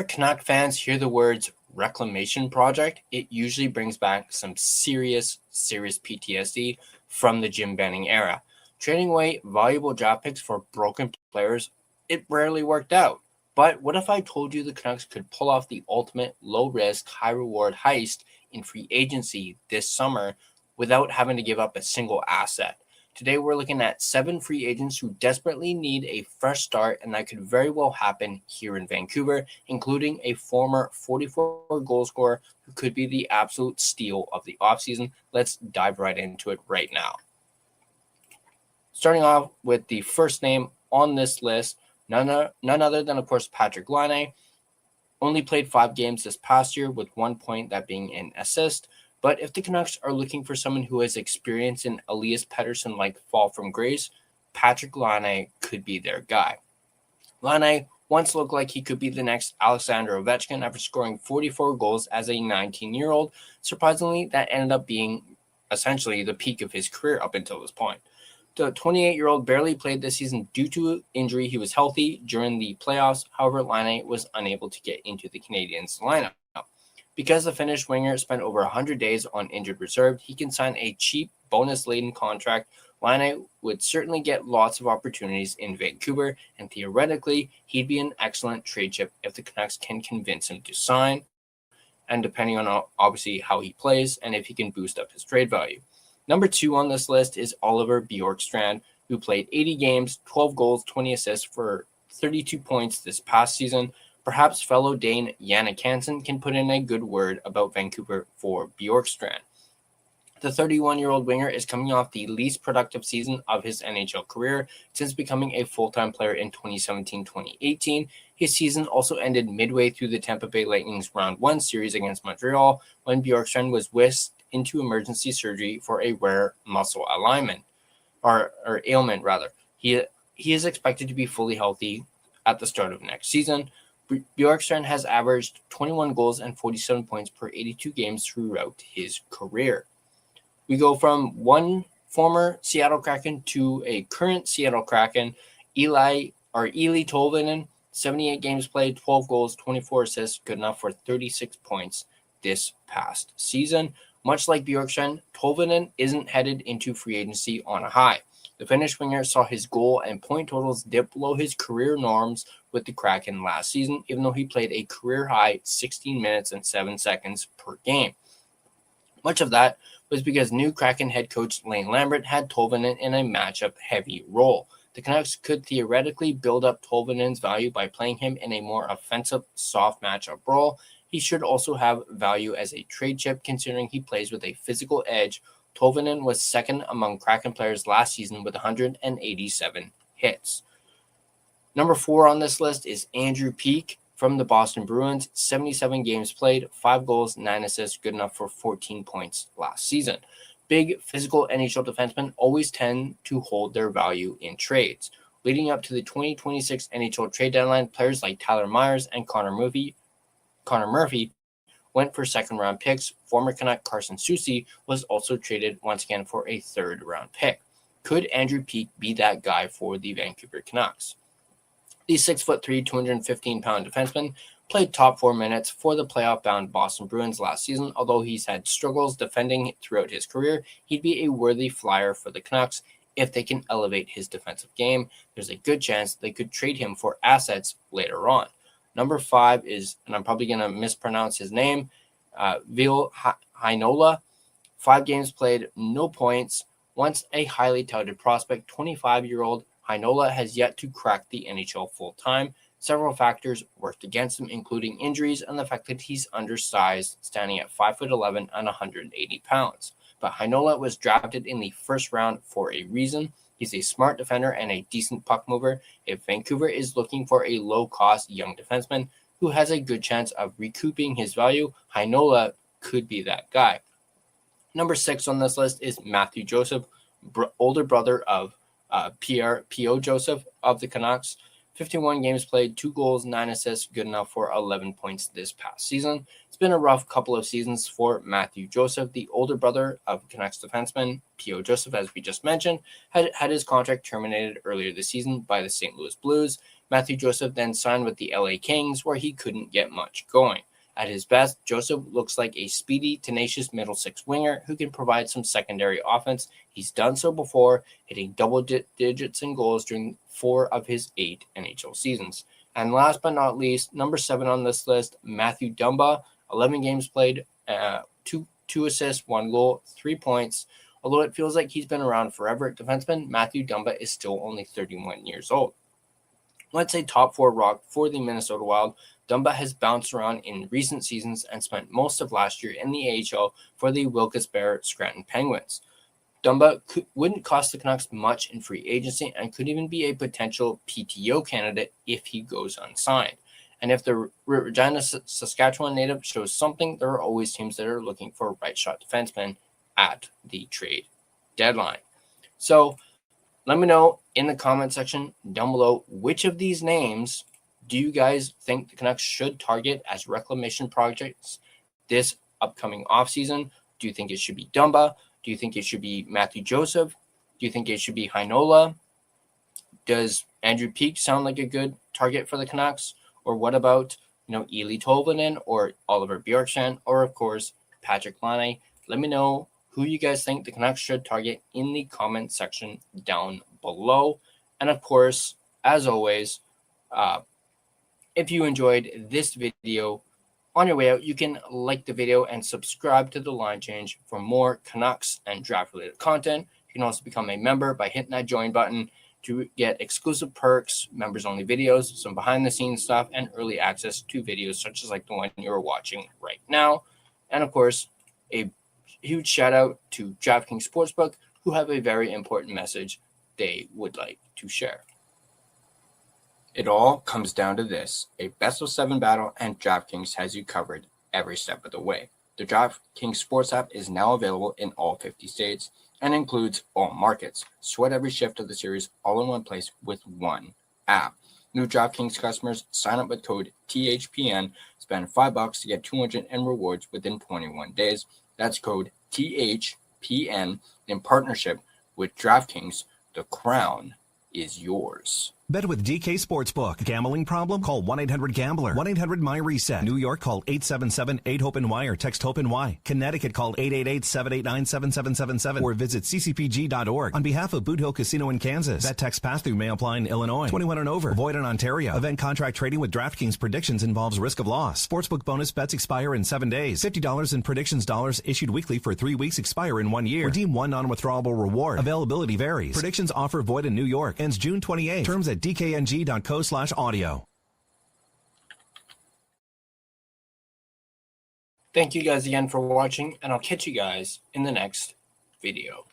Canuck fans hear the words Reclamation project, it usually brings back some serious PTSD from the Jim Benning era. Trading away valuable draft picks for broken players, it rarely worked out. But what if I told you the Canucks could pull off the ultimate low-risk, high-reward heist in free agency this summer without having to give up a single asset? Today, we're looking at 7 free agents who desperately need a fresh start, and that could very well happen here in Vancouver, including a former 44-goal scorer who could be the absolute steal of the offseason. Let's dive right into it right now. Starting off with the first name on this list, none other than, of course, Patrik Laine. Only played 5 games this past year with 1 point, that being an assist. But if the Canucks are looking for someone who has experience in Elias Pettersson-like fall from grace, Patrik Laine could be their guy. Laine once looked like he could be the next Alexander Ovechkin after scoring 44 goals as a 19-year-old. Surprisingly, that ended up being essentially the peak of his career up until this point. The 28-year-old barely played this season due to injury. He was healthy during the playoffs. However, Laine was unable to get into the Canadiens lineup. Because the Finnish winger spent over 100 days on injured reserve, he can sign a cheap, bonus-laden contract. Laine would certainly get lots of opportunities in Vancouver, and theoretically, he'd be an excellent trade chip if the Canucks can convince him to sign, and depending on obviously how he plays and if he can boost up his trade value. Number 2 on this list is Oliver Bjorkstrand, who played 80 games, 12 goals, 20 assists for 32 points this past season. Perhaps fellow Dane Jannik Hansen can put in a good word about Vancouver for Bjorkstrand. The 31-year-old winger is coming off the least productive season of his NHL career since becoming a full-time player in 2017-2018. His season also ended midway through the Tampa Bay Lightning's Round 1 series against Montreal when Bjorkstrand was whisked into emergency surgery for a rare muscle ailment. He is expected to be fully healthy at the start of next season. Bjorkstrand has averaged 21 goals and 47 points per 82 games throughout his career. We go from one former Seattle Kraken to a current Seattle Kraken, Eeli Tolvanen, 78 games played, 12 goals, 24 assists, good enough for 36 points this past season. Much like Bjorkstrand, Tolvanen isn't headed into free agency on a high. The Finnish winger saw his goal and point totals dip below his career norms with the Kraken last season, even though he played a career-high 16 minutes and 7 seconds per game. Much of that was because new Kraken head coach Lane Lambert had Tolvanen in a matchup-heavy role. The Canucks could theoretically build up Tolvanen's value by playing him in a more offensive, soft matchup role. He should also have value as a trade chip, considering he plays with a physical edge. Tolvanen was second among Kraken players last season with 187 hits. Number 4 on this list is Andrew Peeke from the Boston Bruins. 77 games played, 5 goals, 9 assists, good enough for 14 points last season. Big physical NHL defensemen always tend to hold their value in trades. Leading up to the 2026 NHL trade deadline, players like Tyler Myers and Connor Murphy went for second-round picks. Former Canuck Carson Soucy was also traded once again for a third-round pick. Could Andrew Peeke be that guy for the Vancouver Canucks? The 6'3", 215-pound defenseman played top 4 minutes for the playoff-bound Boston Bruins last season. Although he's had struggles defending throughout his career, he'd be a worthy flyer for the Canucks. If they can elevate his defensive game, there's a good chance they could trade him for assets later on. Number 5 is, and I'm probably going to mispronounce his name, Ville Heinola. 5 games played, no points. Once a highly touted prospect, 25-year-old Heinola has yet to crack the NHL full-time. Several factors worked against him, including injuries and the fact that he's undersized, standing at 5'11" and 180 pounds. But Heinola was drafted in the first round for a reason. He's a smart defender and a decent puck mover. If Vancouver is looking for a low-cost young defenseman who has a good chance of recouping his value, Heinola could be that guy. Number 6 on this list is Mathieu Joseph, older brother of P.O. Joseph of the Canucks. 51 games played, 2 goals, 9 assists, good enough for 11 points this past season. It's been a rough couple of seasons for Matthew Joseph. The older brother of Canucks defenseman P.O. Joseph, as we just mentioned, had his contract terminated earlier this season by the St. Louis Blues. Mathieu Joseph then signed with the LA Kings, where he couldn't get much going. At his best, Joseph looks like a speedy, tenacious middle six winger who can provide some secondary offense. He's done so before, hitting double digits in goals during 4 of his 8 NHL seasons. And last but not least, number 7 on this list, Mathew Dumba, 11 games played, 2 assists, 1 goal, 3 points. Although it feels like he's been around forever at defenseman, Mathew Dumba is still only 31 years old. Let's say top 4 rock for the Minnesota Wild. Dumba has bounced around in recent seasons and spent most of last year in the AHL for the Wilkes-Barre Scranton Penguins. Dumba wouldn't cost the Canucks much in free agency and could even be a potential PTO candidate if he goes unsigned. And if the Regina, Saskatchewan native shows something, there are always teams that are looking for right-shot defensemen at the trade deadline. So let me know in the comment section down below, which of these names do you guys think the Canucks should target as reclamation projects this upcoming offseason? Do you think it should be Dumba? Do you think it should be Mathieu Joseph? Do you think it should be Heinola? Does Andrew Peeke sound like a good target for the Canucks? Or what about, Eeli Tolvanen or Oliver Bjorkstrand or, of course, Patrik Laine? Let me know who you guys think the Canucks should target in the comment section down below. And, of course, as always, if you enjoyed this video, on your way out, you can like the video and subscribe to The Line Change for more Canucks and draft-related content. You can also become a member by hitting that join button to get exclusive perks, members-only videos, some behind-the-scenes stuff, and early access to videos such as like the one you're watching right now. And, of course, a huge shout-out to DraftKings Sportsbook, who have a very important message they would like to share. It all comes down to this: a best-of-7 battle, and DraftKings has you covered every step of the way. The DraftKings Sports app is now available in all 50 states and includes all markets. Sweat every shift of the series all in one place with one app. New DraftKings customers sign up with code THPN, spend $5 to get $200 in rewards within 21 days. That's code THPN in partnership with DraftKings. The crown is yours. Bet with DK Sportsbook. Gambling problem? Call 1-800-GAMBLER. 1-800-MY-RESET. New York, call 877-8-HOPE-NY or text HOPE-NY. Connecticut, call 888-789-7777 or visit ccpg.org. On behalf of Boot Hill Casino in Kansas, that text pass-through may apply in Illinois. 21 and over. Void in Ontario. Event contract trading with DraftKings predictions involves risk of loss. Sportsbook bonus bets expire in 7 days. $50 in predictions dollars issued weekly for 3 weeks, expire in 1 year. Redeem one non-withdrawable reward. Availability varies. Predictions offer void in New York. Ends June 28. Terms at dkng.co/audio. Thank you guys again for watching, and I'll catch you guys in the next video.